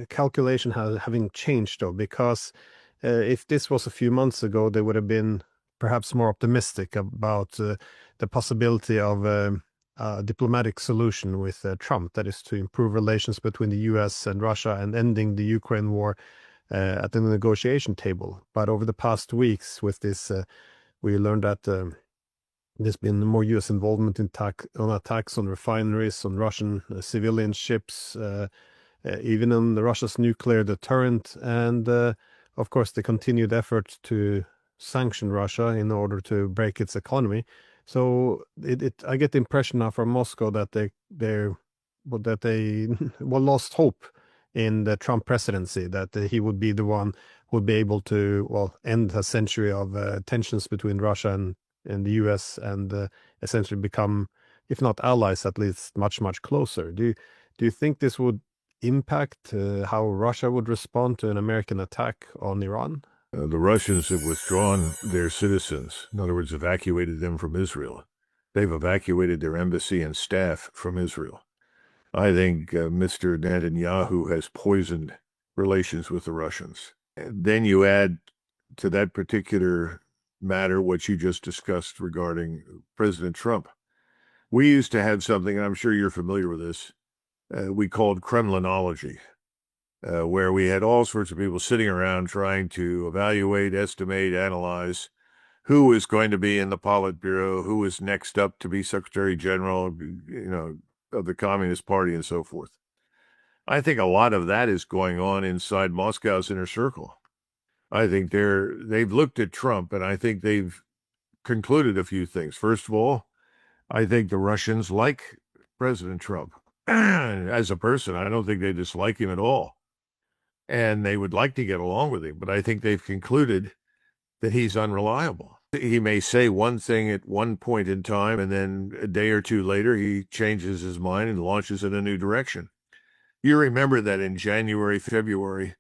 calculation having changed, though, because if this was a few months ago, they would have been perhaps more optimistic about the possibility of a diplomatic solution with Trump, that is to improve relations between the US and Russia and ending the Ukraine war at the negotiation table. But over the past weeks with this, we learned that there's been more US involvement in attacks on refineries, on Russian civilian ships, even on Russia's nuclear deterrent, and of course the continued effort to sanction Russia in order to break its economy. So I get the impression now from Moscow that they lost hope in the Trump presidency, that he would be the one who would be able to end a century of tensions between Russia and the US, and essentially become, if not allies, at least much closer. Do you think this would impact how Russia would respond to an American attack on Iran? The Russians have withdrawn their citizens, in other words, evacuated them from Israel. They've evacuated their embassy and staff from Israel. I think Mr. Netanyahu has poisoned relations with the Russians. And then you add to that particular matter what you just discussed regarding President Trump. We used to have something, and I'm sure you're familiar with this, we called Kremlinology, where we had all sorts of people sitting around trying to evaluate, estimate, analyze who was going to be in the Politburo, who was next up to be Secretary General, of the Communist Party and so forth. I think a lot of that is going on inside Moscow's inner circle. I think they've looked at Trump, and I think they've concluded a few things. First of all, I think the Russians like President Trump. As a person, I don't think they dislike him at all. And they would like to get along with him, but I think they've concluded that he's unreliable. He may say one thing at one point in time, and then a day or two later, he changes his mind and launches in a new direction. You remember that in January, February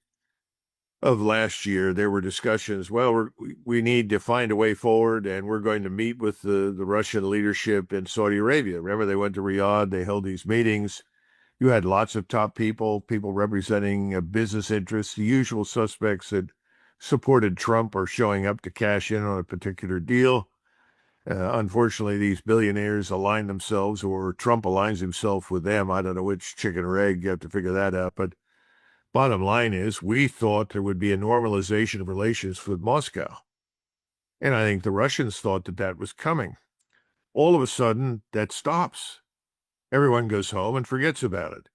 of last year, there were discussions, we need to find a way forward, and we're going to meet with the Russian leadership in Saudi Arabia. Remember, they went to Riyadh, they held these meetings. You had lots of top people representing business interests. The usual suspects that supported Trump are showing up to cash in on a particular deal. Unfortunately, these billionaires align themselves, or Trump aligns himself with them. I don't know which chicken or egg. You have to figure that out. But bottom line is, we thought there would be a normalization of relations with Moscow. And I think the Russians thought that was coming. All of a sudden, that stops. Everyone goes home and forgets about it.